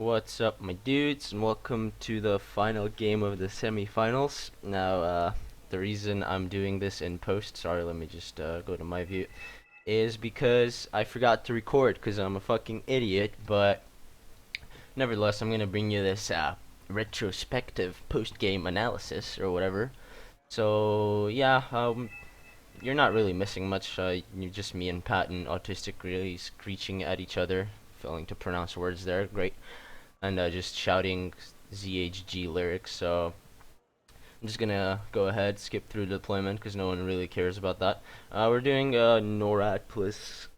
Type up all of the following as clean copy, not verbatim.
What's up, my dudes, and welcome to the final game of the semifinals. Now, the reason I'm doing this in post, sorry, let me just go to my view, is because I forgot to record because I'm a fucking idiot, but nevertheless, I'm gonna bring you this retrospective post-game analysis or whatever. So, yeah, you're not really missing much. You're just me and Patton autistically screeching at each other, failing to pronounce words there. Great. And just shouting ZHG lyrics. So I'm just gonna go ahead, skip through deployment because no one really cares about that. We're doing NORAD plus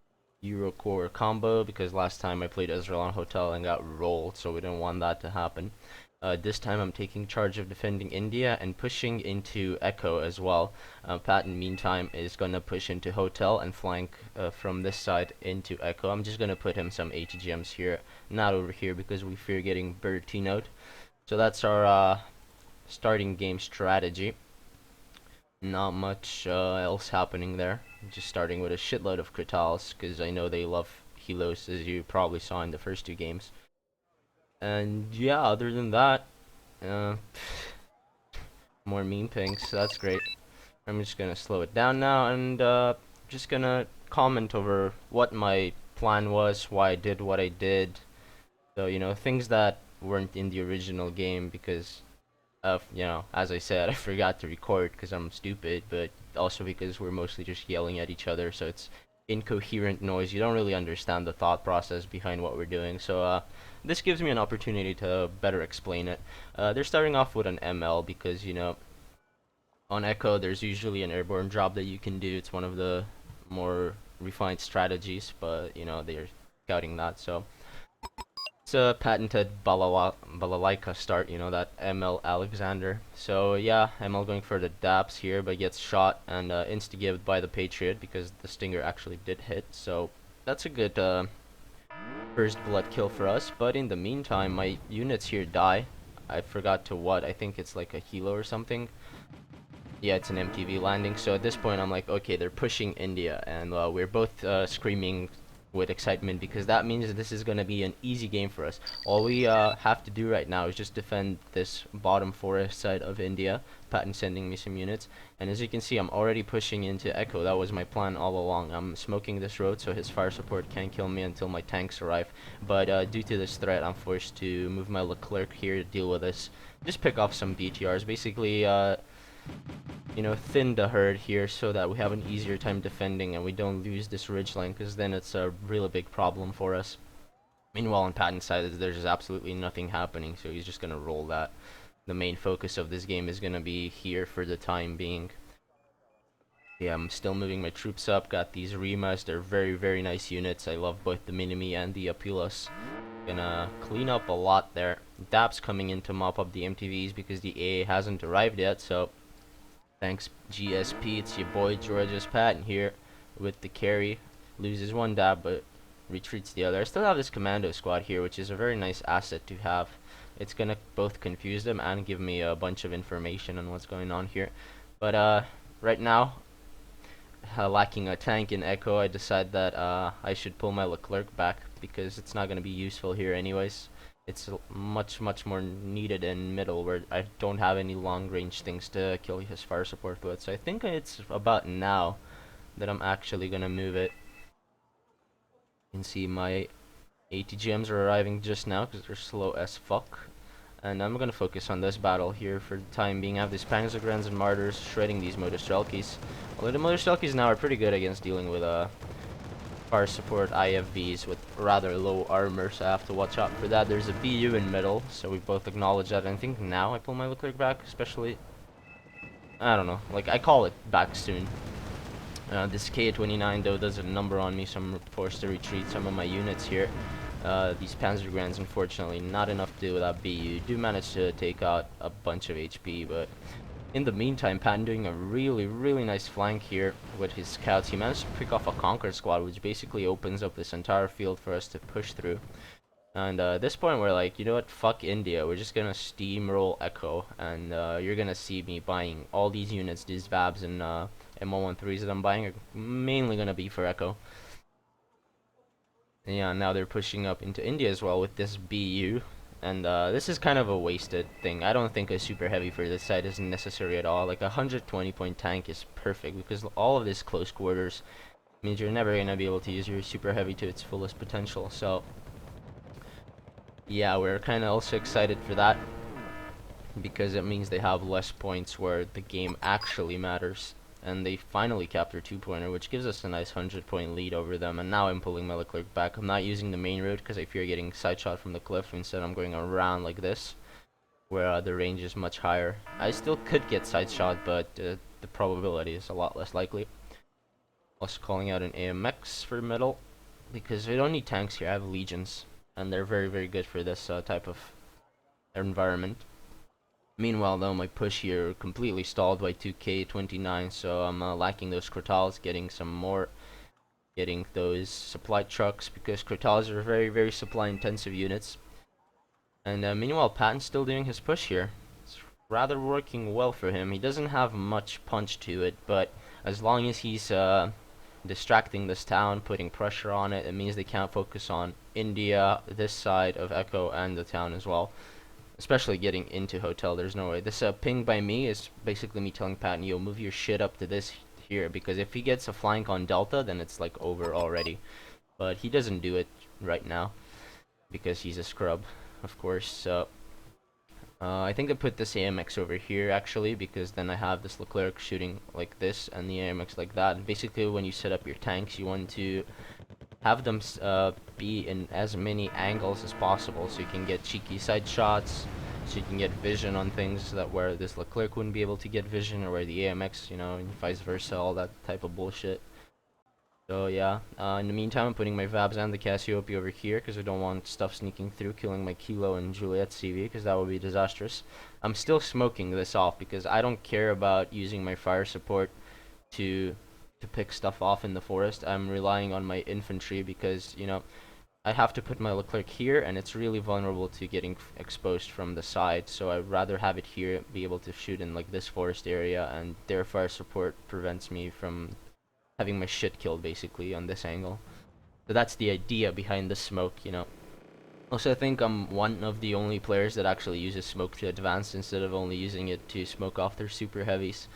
Eurocore combo because last time I played Israel on Hotel and got rolled, so we didn't want that to happen. This time I'm taking charge of defending India and pushing into Echo as well. Patton, meantime, is gonna push into Hotel and flank from this side into Echo. I'm just gonna put him some ATGMs here, not over here, because we fear getting Bertinoed. So that's our starting game strategy. Not much else happening there. Just starting with a shitload of Kritals, because I know they love Helos, as you probably saw in the first two games. And yeah, other than that, uh, more meme pings, so that's great. I'm just gonna slow it down now and just gonna comment over what my plan was, why I did what I did. So, things that weren't in the original game because of, as I said, I forgot to record because I'm stupid, but also because we're mostly just yelling at each other, so it's incoherent noise. You don't really understand the thought process behind what we're doing. So, this gives me an opportunity to better explain it. They're starting off with an ML because, on Echo, there's usually an airborne drop that you can do. It's one of the more refined strategies, but they're scouting that. So it's a patented balalaika start. That ML Alexander. So yeah, ML going for the daps here, but gets shot and insta-gived by the Patriot because the Stinger actually did hit. So that's a good first blood kill for us. But in the meantime, my units here die. I forgot to what. I think it's like a helo or something. Yeah, it's an MTV landing. So at this point, I'm like, okay, they're pushing India, and we're both screaming with excitement because that means that this is gonna be an easy game for us. All we have to do right now is just defend this bottom forest side of India. Patton sending me some units, and as you can see, I'm already pushing into Echo. That was my plan all along. I'm smoking this road so his fire support can't kill me until my tanks arrive. But due to this threat, I'm forced to move my Leclerc here to deal with this. Just pick off some DTRs, basically. Thin the herd here so that we have an easier time defending and we don't lose this ridgeline, because then it's a really big problem for us. Meanwhile, on Patton's side, there's absolutely nothing happening, so he's just gonna roll that. The main focus of this game is gonna be here for the time being. Yeah, I'm still moving my troops up. Got these Rimas. They're very, very nice units. I love both the Minimi and the Apulas. Gonna clean up a lot there. DAP's coming in to mop up the MTVs because the AA hasn't arrived yet, so thanks, GSP. It's your boy George's Patton here with the carry. Loses one dab, but retreats the other. I still have this commando squad here, which is a very nice asset to have. It's gonna both confuse them and give me a bunch of information on what's going on here. But right now, lacking a tank in Echo, I decide that I should pull my Leclerc back because it's not gonna be useful here anyways. It's much more needed in middle where I don't have any long range things to kill his fire support with. So I think it's about now that I'm actually gonna move it. You can see my ATGMs are arriving just now because they're slow as fuck. And I'm gonna focus on this battle here for the time being. I have these Panzergrens and Martyrs shredding these Motorstrelkis. Although the Motorstrelkis now are pretty good against dealing with fire support IFVs with rather low armor, so I have to watch out for that. There's a BU in middle, so we both acknowledge that. And I think now I pull my Leclerc back, especially, I don't know, like I call it back soon. This K-29 though does a number on me, so I'm forced to retreat some of my units here. These Panzergrens, unfortunately, not enough to do with that BU. Do manage to take out a bunch of HP, but in the meantime, Patton doing a really nice flank here with his scouts. He managed to pick off a Conquer squad, which basically opens up this entire field for us to push through. And at this point, we're like, you know what, fuck India. We're just gonna steamroll Echo, and you're gonna see me buying all these units, these VABs and M113s that I'm buying are mainly gonna be for Echo. Yeah, now they're pushing up into India as well with this BU. And this is kind of a wasted thing. I don't think a super heavy for this side is necessary at all. Like a 120 point tank is perfect because all of this close quarters means you're never going to be able to use your super heavy to its fullest potential. So yeah, we're kind of also excited for that because it means they have less points where the game actually matters. And they finally capture 2-pointer, which gives us a nice 100-point lead over them. And now I'm pulling my Leclerc back. I'm not using the main road because I fear getting side shot from the cliff. Instead, I'm going around like this, where the range is much higher. I still could get side shot, but the probability is a lot less likely. Also calling out an AMX for middle, because we don't need tanks here. I have legions, and they're very, very good for this type of environment. Meanwhile, though, my push here completely stalled by 2k29, so I'm lacking those Crotals, getting those supply trucks, because Crotals are very, very supply intensive units. And meanwhile, Patton's still doing his push here. It's rather working well for him. He doesn't have much punch to it, but as long as he's distracting this town, putting pressure on it, it means they can't focus on India, this side of Echo, and the town as well. Especially getting into hotel, there's no way. This ping by me is basically me telling Patton, yo, move your shit up to this here, because if he gets a flank on Delta, then it's like over already. But he doesn't do it right now, because he's a scrub, of course. So I think I put this AMX over here actually, because then I have this Leclerc shooting like this and the AMX like that. And basically, when you set up your tanks, you want to have them be in as many angles as possible, so you can get cheeky side shots, so you can get vision on things that where this Leclerc wouldn't be able to get vision, or where the AMX, you know, and vice versa, all that type of bullshit. So yeah, in the meantime, I'm putting my Vabs and the Cassiope over here because I don't want stuff sneaking through, killing my Kilo and Juliet CV, because that would be disastrous. I'm still smoking this off because I don't care about using my fire support to pick stuff off in the forest. I'm relying on my infantry because, you know, I have to put my Leclerc here, and it's really vulnerable to getting exposed from the side, so I'd rather have it here, be able to shoot in like this forest area, and their fire support prevents me from having my shit killed basically on this angle. So that's the idea behind the smoke, you know. Also, I think I'm one of the only players that actually uses smoke to advance instead of only using it to smoke off their super heavies.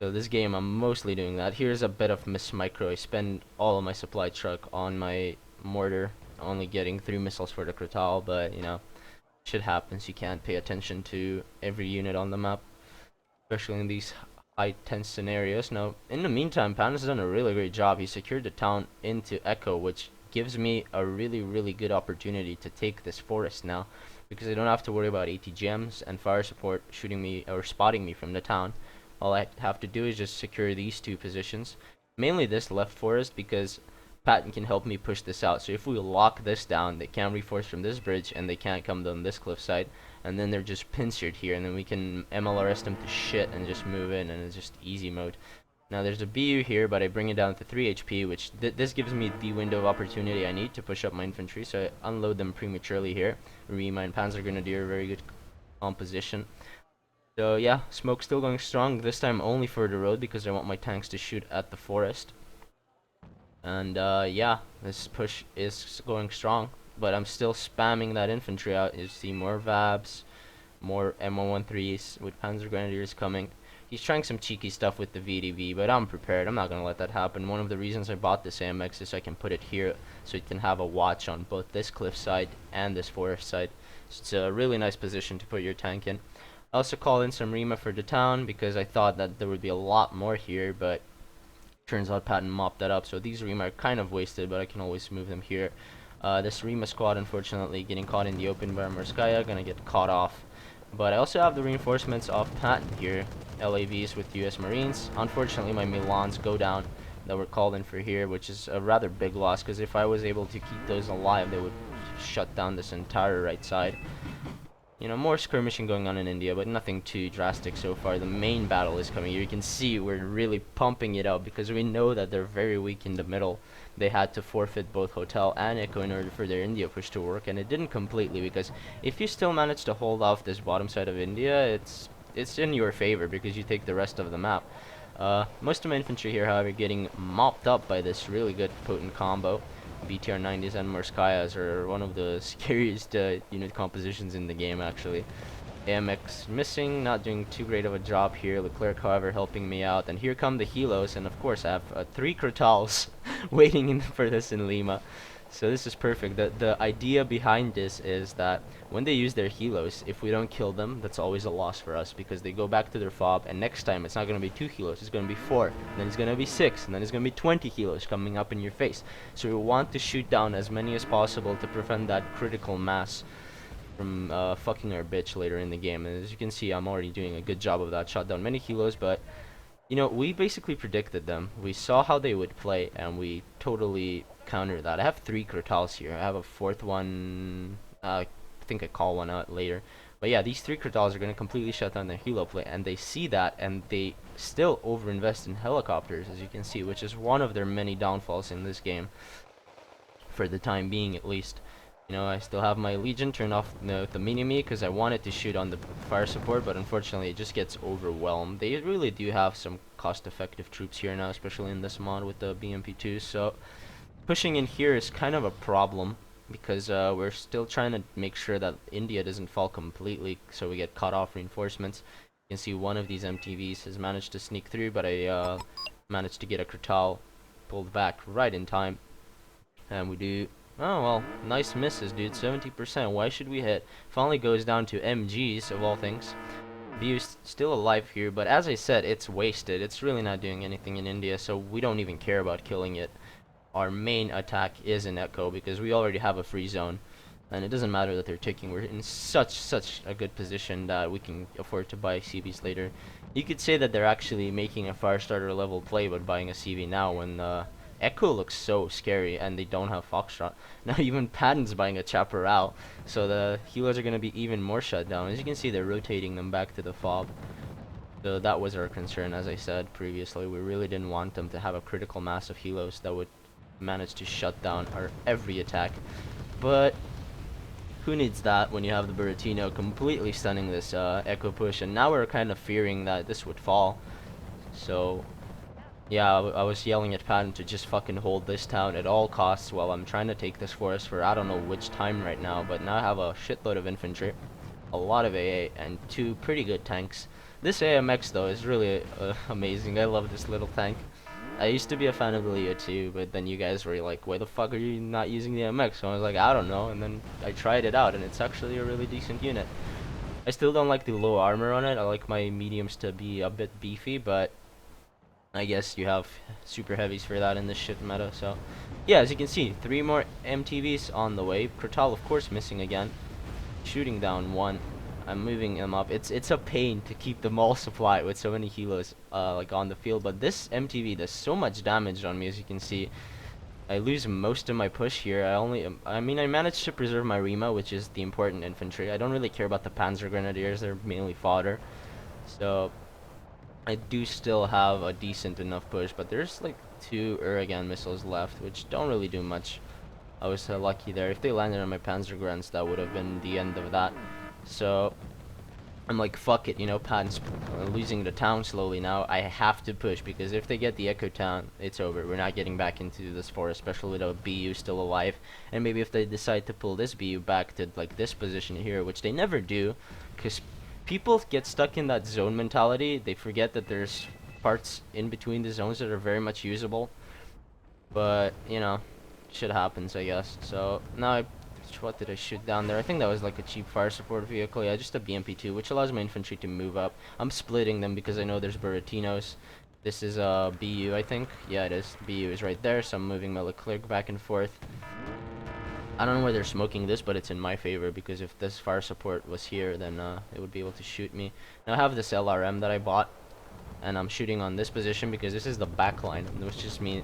So this game, I'm mostly doing that. Here's a bit of miss micro. I spend all of my supply truck on my mortar, only getting 3 missiles for the Crotal, but, you know, shit happens. You can't pay attention to every unit on the map, especially in these high tense scenarios. Now, in the meantime, Pan has done a really great job. He secured the town into Echo, which gives me a really, really good opportunity to take this forest now, because I don't have to worry about AT gems and fire support shooting me or spotting me from the town. All I have to do is just secure these 2 positions, mainly this left forest, because Patton can help me push this out. So if we lock this down, they can't reinforce from this bridge, and they can't come down this cliffside, and then they're just pincered here, and then we can MLRS them to shit and just move in, and it's just easy mode. Now there's a BU here, but I bring it down to 3 HP, which this gives me the window of opportunity I need to push up my infantry, so I unload them prematurely here. Rima and Panzer Grenadier, very good composition. So yeah, smoke still going strong, this time only for the road because I want my tanks to shoot at the forest. And yeah, this push is going strong, but I'm still spamming that infantry out. You see more Vabs, more M113s with Panzer Grenadiers coming. He's trying some cheeky stuff with the VDV, but I'm prepared. I'm not going to let that happen. One of the reasons I bought this AMX is so I can put it here so it can have a watch on both this cliff side and this forest side. So it's a really nice position to put your tank in. I also called in some Rima for the town because I thought that there would be a lot more here, but turns out Patton mopped that up. So these Rima are kind of wasted, but I can always move them here. This Rima squad, unfortunately, getting caught in the open by Morskaya, gonna get caught off. But I also have the reinforcements of Patton here, LAVs with US Marines. Unfortunately, my Milans go down that were called in for here, which is a rather big loss, because if I was able to keep those alive, they would shut down this entire right side. You know, more skirmishing going on in India, but nothing too drastic so far. The main battle is coming here. You can see we're really pumping it out because we know that they're very weak in the middle. They had to forfeit both Hotel and Echo in order for their India push to work, and it didn't completely, because if you still manage to hold off this bottom side of India, it's in your favor because you take the rest of the map. Most of my infantry here, however, getting mopped up by this really good potent combo. BTR-90s and Morskayas are one of the scariest unit compositions in the game, actually. AMX missing, not doing too great of a job here. Leclerc, however, helping me out. And here come the helos, and of course I have 3 Crotals waiting for this in Lima. So this is perfect. The idea behind this is that when they use their helos, if we don't kill them, that's always a loss for us because they go back to their fob, and next time it's not going to be 2 helos, it's going to be 4, and then it's going to be 6, and then it's going to be 20 helos coming up in your face. So we want to shoot down as many as possible to prevent that critical mass from fucking our bitch later in the game. And as you can see, I'm already doing a good job of that. Shot down many helos, but you know, we basically predicted them. We saw how they would play, and we totally countered that. I have 3 Crotals here. I have a 4th one. I think I call one out later. But yeah, these 3 Crotals are going to completely shut down their helo play, and they see that, and they still overinvest in helicopters, as you can see, which is one of their many downfalls in this game, for the time being at least. You know, I still have my Legion turned off the mini-me because I wanted to shoot on the fire support, but unfortunately it just gets overwhelmed. They really do have some cost-effective troops here now, especially in this mod with the BMP2s, so pushing in here is kind of a problem because we're still trying to make sure that India doesn't fall completely, so we get cut off reinforcements. You can see one of these MTVs has managed to sneak through, but I managed to get a Crotal pulled back right in time, and we do. Oh, well, nice misses, dude. 70%. Why should we hit? Finally goes down to MGs, of all things. BU's still alive here, but as I said, it's wasted. It's really not doing anything in India, so we don't even care about killing it. Our main attack is an Echo, because we already have a free zone. And it doesn't matter that they're taking. We're in such a good position that we can afford to buy CVs later. You could say that they're actually making a Firestarter level play by buying a CV now when Echo looks so scary, and they don't have Foxtrot. Now even Patton's buying a Chaparral, so the healers are going to be even more shut down. As you can see, they're rotating them back to the fob. So that was our concern, as I said previously. We really didn't want them to have a critical mass of helos that would manage to shut down our every attack. But who needs that when you have the Buratino completely stunning this Echo push, and now we're kind of fearing that this would fall. So yeah, I was yelling at Patton to just fucking hold this town at all costs while I'm trying to take this forest for I don't know which time right now, but now I have a shitload of infantry, a lot of AA, and 2 pretty good tanks. This AMX though is really amazing. I love this little tank. I used to be a fan of the Leo too, but then you guys were like, why the fuck are you not using the MX? So I was like, I don't know, and then I tried it out, and it's actually a really decent unit. I still don't like the low armor on it. I like my mediums to be a bit beefy, but I guess you have super heavies for that in this shit meta. So yeah, as you can see, 3 more MTVs on the way. Crotal of course missing again, shooting down 1. I'm moving them up. It's a pain to keep them all supplied with so many helos like on the field, but this MTV does so much damage on me. As you can see, I lose most of my push here. I mean I managed to preserve my Rima, which is the important infantry. I don't really care about the Panzer Grenadiers, they're mainly fodder. So I do still have a decent enough push, but there's like 2 Uragan missiles left, which don't really do much. I was lucky there. If they landed on my Panzer Grunts, that would have been the end of that. So I'm like, fuck it, you know, Patton's losing the town slowly now. I have to push, because if they get the Echo town, it's over. We're not getting back into this forest, especially with a BU still alive. And maybe if they decide to pull this BU back to like this position here, which they never do, because people get stuck in that zone mentality. They forget that there's parts in between the zones that are very much usable. But, you know, shit happens, I guess. So, now what did I shoot down there? I think that was like a cheap fire support vehicle. Yeah, just a BMP2, which allows my infantry to move up. I'm splitting them because I know there's Buratinos. This is a BU, I think. Yeah, it is. BU is right there, so I'm moving my Leclerc back and forth. I don't know why they're smoking this, but it's in my favor, because if this fire support was here, then it would be able to shoot me. Now I have this LRM that I bought, and I'm shooting on this position because this is the back line,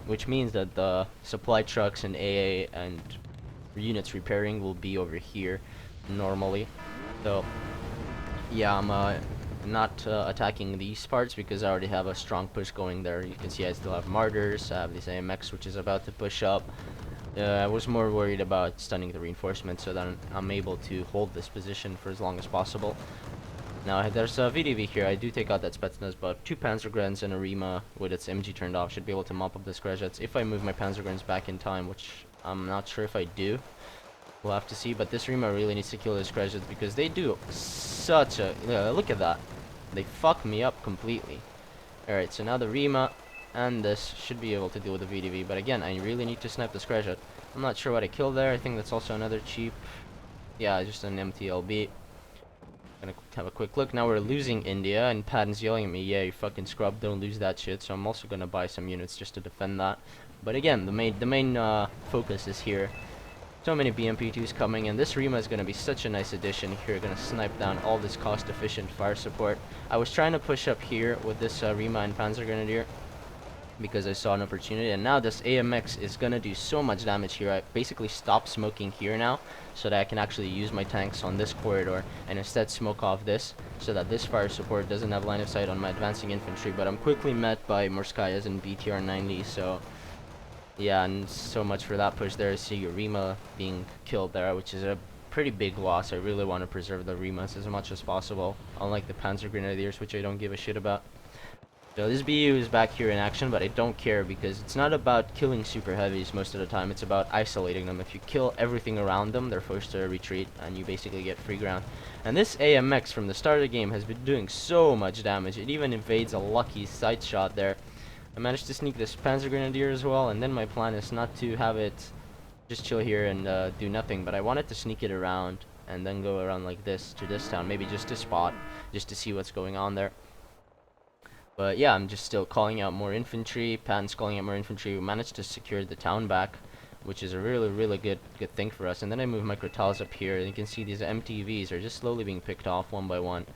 which means that the supply trucks and AA and units repairing will be over here normally. So yeah, I'm not attacking these parts because I already have a strong push going there. You can see I still have Martyrs. I have this AMX which is about to push up. I was more worried about stunning the reinforcements so that I'm able to hold this position for as long as possible. Now there's a VDV here. I do take out that Spetsnaz, but 2 Panzergrens and a Rima with its MG turned off should be able to mop up the Skrejets if I move my Panzergrens back in time, which I'm not sure if I do. We'll have to see, but this Rima really needs to kill his Crescents because they do such a... look at that. They fuck me up completely. Alright, so now the Rima and this should be able to deal with the VDV, but again, I really need to snipe this Crescent. I'm not sure what I killed there. I think that's also another cheap... Yeah, just an MTLB. Gonna have a quick look. Now we're losing India, and Patton's yelling at me, yeah, you fucking scrub, don't lose that shit, so I'm also gonna buy some units just to defend that. But again, the main focus is here. So many BMP2s coming, and this Rima is going to be such a nice addition here. Going to snipe down all this cost-efficient fire support. I was trying to push up here with this Rima and Panzer Grenadier because I saw an opportunity, and now this AMX is going to do so much damage here. I basically stop smoking here now so that I can actually use my tanks on this corridor and instead smoke off this so that this fire support doesn't have line of sight on my advancing infantry. But I'm quickly met by Morskayas and BTR 90, so... yeah, and so much for that push there. See Rima being killed there, which is a pretty big loss. I really want to preserve the Rimas as much as possible, unlike the Panzer Grenadiers, which I don't give a shit about. So this BU is back here in action, but I don't care because it's not about killing super heavies most of the time. It's about isolating them. If you kill everything around them, they're forced to retreat, and you basically get free ground. And this AMX from the start of the game has been doing so much damage. It even evades a lucky sight shot there. I managed to sneak this Panzer Grenadier as well, and then my plan is not to have it just chill here and do nothing, but I wanted to sneak it around and then go around like this to this town, maybe just to spot, just to see what's going on there. But yeah, I'm just still calling out more infantry. Patton's calling out more infantry. We managed to secure the town back, which is a really good thing for us. And then I move my Crotals up here, and you can see these MTVs are just slowly being picked off one by one.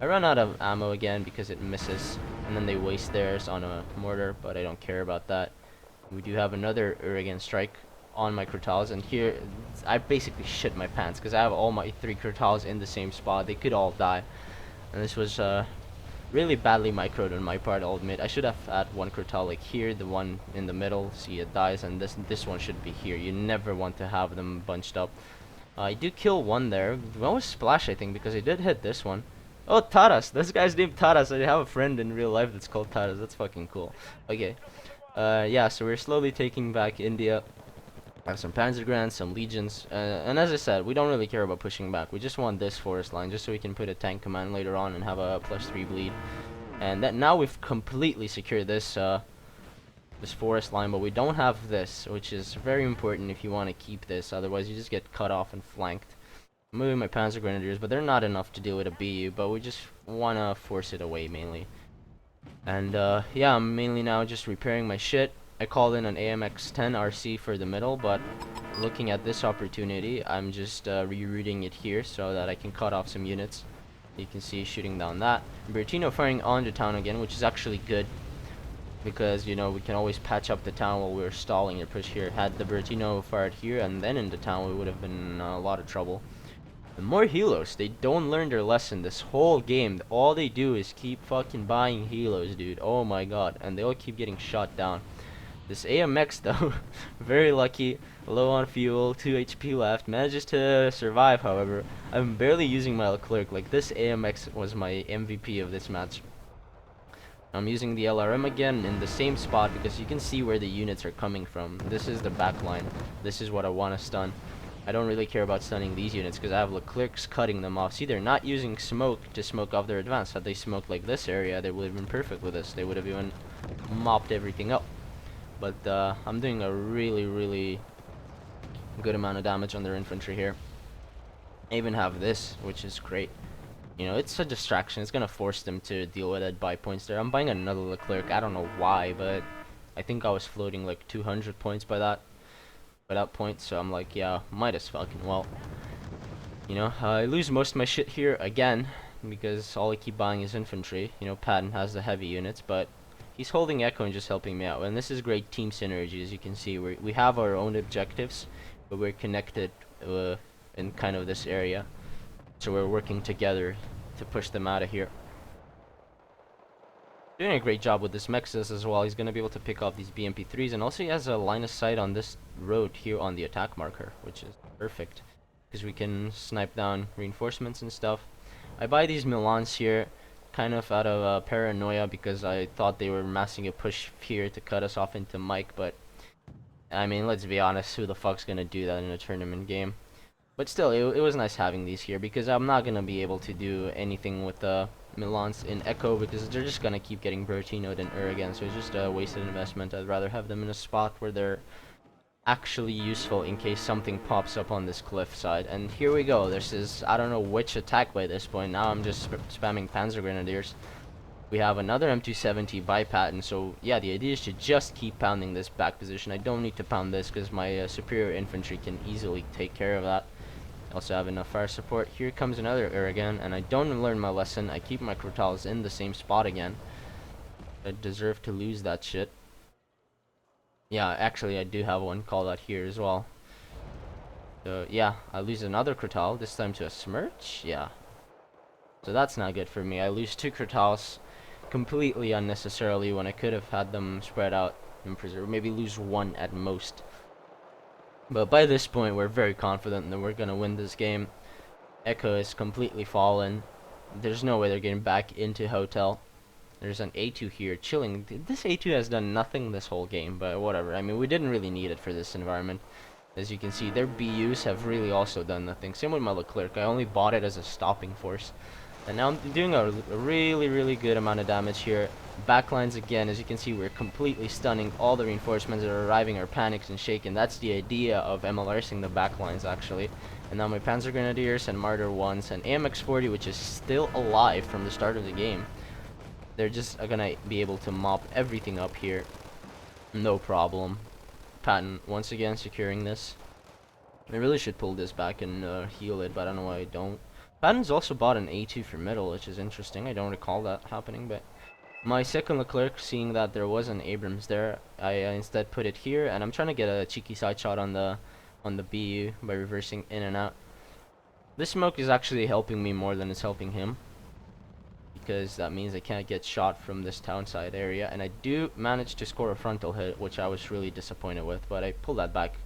I run out of ammo again because it misses, and then they waste theirs on a mortar, but I don't care about that. We do have another Urigan strike on my Crotals, and here I basically shit my pants because I have all my 3 Crotals in the same spot. They could all die, and this was really badly microed on my part, I'll admit. I should have had one Crotal like here, the one in the middle, see it dies, and this one should be here. You never want to have them bunched up. I do kill one there. One was Splash, I think, because I did hit this one. Oh, Taras! This guy's named Taras. I have a friend in real life that's called Taras. That's fucking cool. Okay. Yeah, so we're slowly taking back India. I have some Panzergrants, some Legions, and as I said, we don't really care about pushing back. We just want this forest line, just so we can put a tank command later on and have a +3 bleed. And that now we've completely secured this this forest line, but we don't have this, which is very important if you want to keep this. Otherwise, you just get cut off and flanked. I'm moving my Panzer Grenadiers, but they're not enough to deal with a BU, but we just want to force it away mainly. And yeah, I'm mainly now just repairing my shit. I called in an AMX-10 RC for the middle, but looking at this opportunity, I'm just rerouting it here so that I can cut off some units. You can see shooting down that. Bertino firing onto town again, which is actually good, because, you know, we can always patch up the town while we're stalling your push here. Had the Bertino fired here and then into town, we would have been in a lot of trouble. The more helos, they don't learn their lesson this whole game. All they do is keep fucking buying helos, dude. Oh my god. And they all keep getting shot down. This AMX, though, very lucky, low on fuel, 2 HP left, manages to survive, however. I'm barely using my Leclerc. Like, this AMX was my MVP of this match. I'm using the LRM again in the same spot because you can see where the units are coming from. This is the back line. This is what I want to stun. I don't really care about stunning these units because I have Leclercs cutting them off. See, they're not using smoke to smoke off their advance. Had they smoked like this area, they would have been perfect with us. They would have even mopped everything up. But I'm doing a really good amount of damage on their infantry here. I even have this, which is great. You know, it's a distraction. It's gonna force them to deal with it, buy points there. I'm buying another Leclerc. I don't know why, but I think I was floating like 200 points by that point. So I'm like, yeah, might as fucking well. You know, I lose most of my shit here again because all I keep buying is infantry. You know, Patton has the heavy units, but he's holding Echo and just helping me out. And this is great team synergy, as you can see. We have our own objectives, but we're connected in kind of this area. So we're working together to push them out of here. Doing a great job with this Mexus as well. He's going to be able to pick off these BMP3s. And also he has a line of sight on this road here on the attack marker, which is perfect, because we can snipe down reinforcements and stuff. I buy these Milans here kind of out of paranoia because I thought they were massing a push here to cut us off into Mike, but I mean, let's be honest, who the fuck's gonna do that in a tournament game? But still, it was nice having these here because I'm not gonna be able to do anything with the Milans in Echo because they're just gonna keep getting Bertinoed and again, so it's just a wasted investment. I'd rather have them in a spot where they're actually useful in case something pops up on this cliff side. And here we go. This is, I don't know which attack by this point. Now I'm just spamming Panzer Grenadiers. We have another M270 by Patton, so yeah, the idea is to just keep pounding this back position. I don't need to pound this because my superior infantry can easily take care of that. Also have enough fire support. Here comes another again, and I don't learn my lesson. I keep my Crotals in the same spot again. I deserve to lose that shit. Yeah, actually I do have one called out here as well. So yeah, I lose another Crotal, this time to a Smirch. Yeah. So that's not good for me. I lose 2 Crotals completely unnecessarily when I could have had them spread out and preserve. Maybe lose 1 at most. But by this point, we're very confident that we're going to win this game. Echo is completely fallen. There's no way they're getting back into Hotel. There's an A2 here chilling. This A2 has done nothing this whole game, but whatever. I mean, we didn't really need it for this environment. As you can see, their BUs have really also done nothing. Same with my Leclerc. I only bought it as a stopping force. And now I'm doing a really good amount of damage here. Backlines again, as you can see, we're completely stunning. All the reinforcements that are arriving are panicked and shaken. That's the idea of MLRsing the backlines, actually. And now my Panzer Grenadiers and Martyr 1s and AMX-40, which is still alive from the start of the game. They're just gonna be able to mop everything up here. No problem. Patton, once again, securing this. I really should pull this back and heal it, but I don't know why I don't. Patton's also bought an A2 for middle, which is interesting. I don't recall that happening, but my second Leclerc, seeing that there was an Abrams there, I instead put it here, and I'm trying to get a cheeky side shot on the BU by reversing in and out. This smoke is actually helping me more than it's helping him, because that means I can't get shot from this townside area, and I do manage to score a frontal hit, which I was really disappointed with, but I pulled that back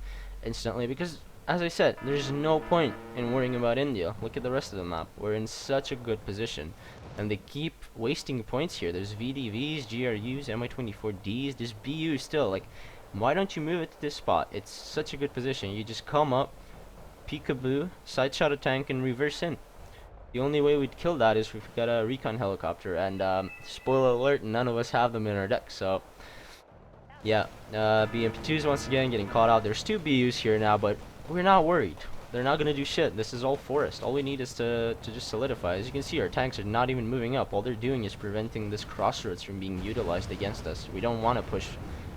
instantly because, as I said, there's no point in worrying about India. Look at the rest of the map. We're in such a good position, and they keep wasting points here. There's VDVs, GRUs, MI-24Ds, there's BUs still. Like, why don't you move it to this spot? It's such a good position. You just come up, peekaboo, side shot a tank, and reverse in. The only way we'd kill that is if we got a recon helicopter, and spoiler alert, none of us have them in our deck, so yeah. BMP2s once again getting caught out. There's 2 BUs here now, but we're not worried. They're not gonna do shit. This is all forest. All we need is to just solidify. As you can see, our tanks are not even moving up. All they're doing is preventing this crossroads from being utilized against us. We don't want to push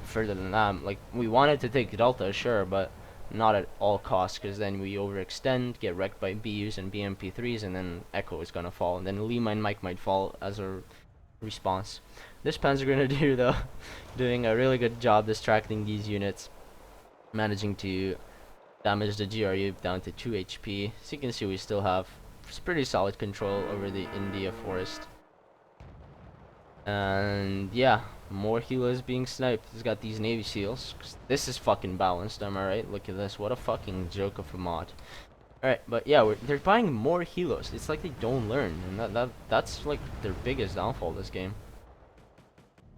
further than that. Like, we wanted to take Delta, sure, but not at all costs, because then we overextend, get wrecked by BUs and BMP3s, and then Echo is gonna fall, and then Lima and Mike might fall as a response. This Panzer Grenadier, though, doing a really good job distracting these units, managing to damage the GRU down to 2 HP. So you can see we still have pretty solid control over the India forest. And yeah, more healers being sniped. He's got these Navy SEALs. This is fucking balanced, am I right? Look at this. What a fucking joke of a mod. Alright, but yeah, they're buying more helos. It's like they don't learn, and that's like their biggest downfall this game.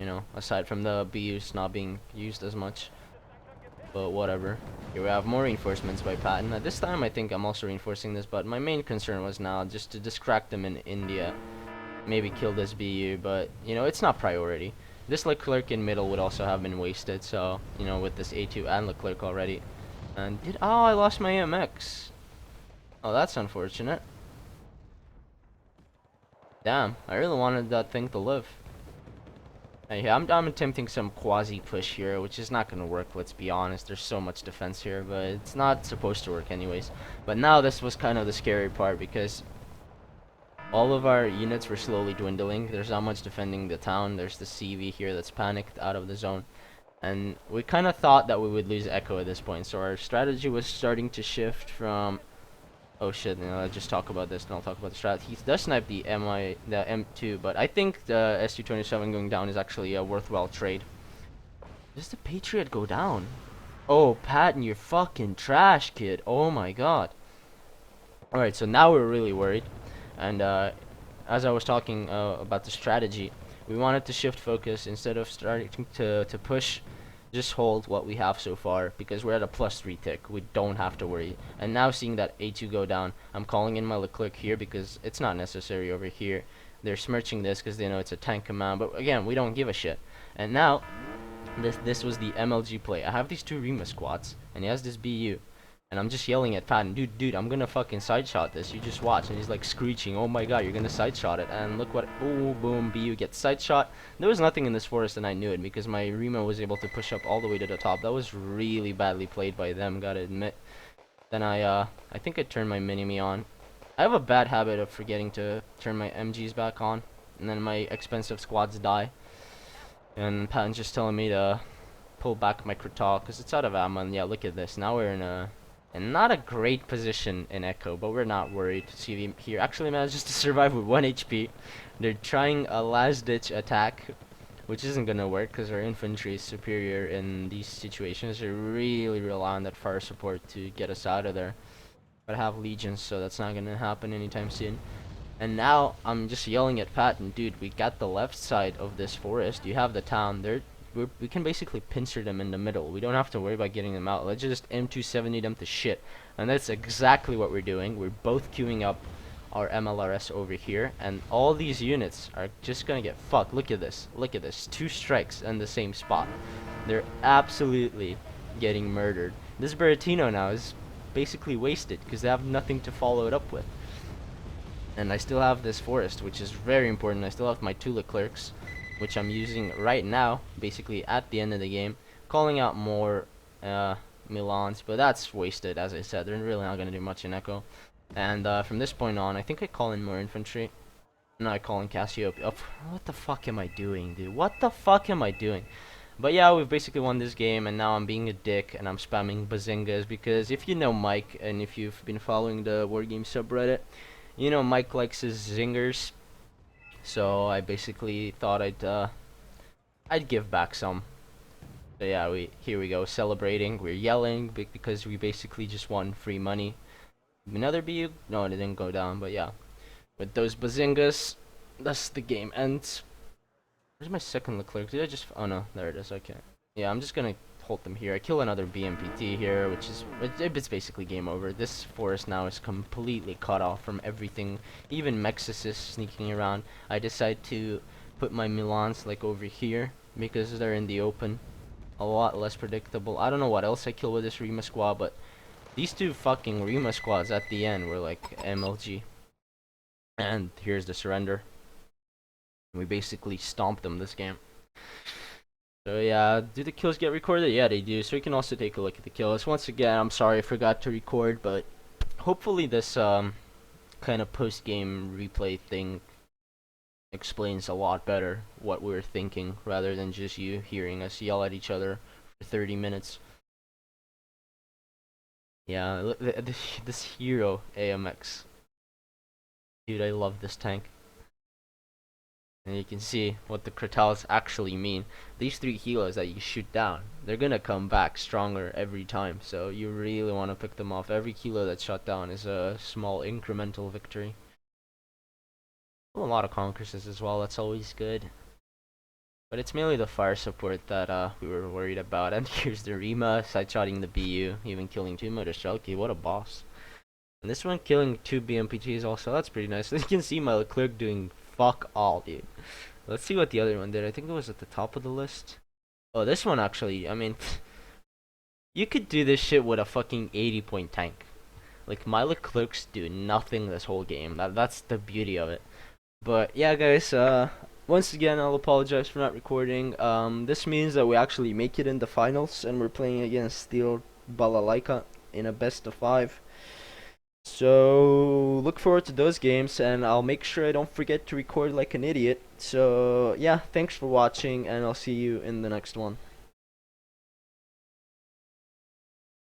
You know, aside from the BUs not being used as much. But whatever. Here we have more reinforcements by Patton. This time I think I'm also reinforcing this, but my main concern was now just to distract them in India. Maybe kill this BU, but you know, it's not priority. This Leclerc in middle would also have been wasted, so you know, with this A2 and Leclerc already. And I lost my MX. Oh, that's unfortunate. Damn, I really wanted that thing to live. Hey, I'm attempting some quasi push here, which is not gonna work, let's be honest. There's so much defense here, but it's not supposed to work anyways. But now this was kind of the scary part, because all of our units were slowly dwindling. There's not much defending the town. There's the CV here that's panicked out of the zone. And we kind of thought that we would lose Echo at this point. So our strategy was starting to shift from... Oh shit, you know, I'll just talk about this and I'll talk about the strat. He does snipe the M2, but I think the SU-27 going down is actually a worthwhile trade. Does the Patriot go down? Oh, Patton, you're fucking trash, kid. Oh my god. Alright, so now we're really worried. And as I was talking about the strategy, we wanted to shift focus. Instead of starting to push just hold what we have so far because we're at a +3 tick. We don't have to worry. And now seeing that A2 go down, I'm calling in my Leclerc here because it's not necessary over here. They're smirching this because they know it's a tank command, but again, we don't give a shit. And now, this was the MLG play. I have these two Rima squads, and he has this BU. And I'm just yelling at Patton, dude, I'm gonna fucking side shot this. You just watch. And he's like screeching, oh my god, you're gonna side shot it. And look what, oh, boom, BU gets side shot. There was nothing in this forest, and I knew it because my Rima was able to push up all the way to the top. That was really badly played by them, gotta admit. Then I think I turned my mini-me on. I have a bad habit of forgetting to turn my MGs back on, and then my expensive squads die. And Patton's just telling me to pull back my Kratal because it's out of ammo. And yeah, look at this. Now we're in not a great position in Echo, but we're not worried. See here, actually manages to survive with 1 HP. They're trying a last-ditch attack, which isn't gonna work because our infantry is superior in these situations. They really rely on that fire support to get us out of there. But I have legions, so that's not gonna happen anytime soon. And now I'm just yelling at Patton, dude, we got the left side of this forest. You have the town. We can basically pincer them in the middle. We don't have to worry about getting them out. Let's just M270 them to shit. And that's exactly what we're doing. We're both queuing up our MLRS over here, and all these units are just gonna get fucked. Look at this. Look at this. 2 strikes in the same spot. They're absolutely getting murdered. This Berrettino now is basically wasted because they have nothing to follow it up with. And I still have this forest, which is very important. I still have my 2 Leclercs, which I'm using right now, basically at the end of the game, calling out more Milans, but that's wasted, as I said. They're really not going to do much in Echo. And from this point on, I think I call in more infantry. No, I call in Cassiopeia. Oh, what the fuck am I doing, dude? What the fuck am I doing? But yeah, we've basically won this game, and now I'm being a dick, and I'm spamming bazingas, because if you know Mike, and if you've been following the Wargame subreddit, you know Mike likes his zingers. So I basically thought I'd give back some. So yeah, here we go, celebrating. We're yelling because we basically just won free money. Another BU? No, it didn't go down, but yeah. With those bazingas, thus the game ends. Where's my second Leclerc? Did I just... Oh no, there it is, okay. Yeah, I'm just gonna hold them here. I kill another BMPT here, which is... It's basically game over. This forest now is completely cut off from everything. Even Mexis is sneaking around. I decide to put my Milans like over here because they're in the open. A lot less predictable. I don't know what else I kill with this Rima squad, but these 2 fucking Rima squads at the end were like MLG. And here's the surrender. We basically stomped them this game. So yeah, do the kills get recorded? Yeah, they do. So you can also take a look at the kills. Once again, I'm sorry I forgot to record, but hopefully this kind of post-game replay thing explains a lot better what we were thinking, rather than just you hearing us yell at each other for 30 minutes. Yeah, this hero AMX. Dude, I love this tank. And you can see what the Kratals actually mean. These 3 helos that you shoot down, they're gonna come back stronger every time. So you really want to pick them off. Every helo that's shot down is a small incremental victory. Well, a lot of conquests as well, that's always good. But it's mainly the fire support that we were worried about. And here's the Rima, side-shotting the BU, even killing 2 Motorstrelki. What a boss. And this one killing 2 BMPTs also, that's pretty nice. You can see my Leclerc doing fuck all, dude. Let's see what the other one did. I think it was at the top of the list. Oh, this one actually, I mean, you could do this shit with a fucking 80-point tank. Like, my Leclercs do nothing this whole game. That's the beauty of it. But yeah, guys, once again, I'll apologize for not recording. This means that we actually make it in the finals, and we're playing against Steel Balalaika in a best of 5. So look forward to those games, and I'll make sure I don't forget to record like an idiot. So yeah, thanks for watching, and I'll see you in the next one.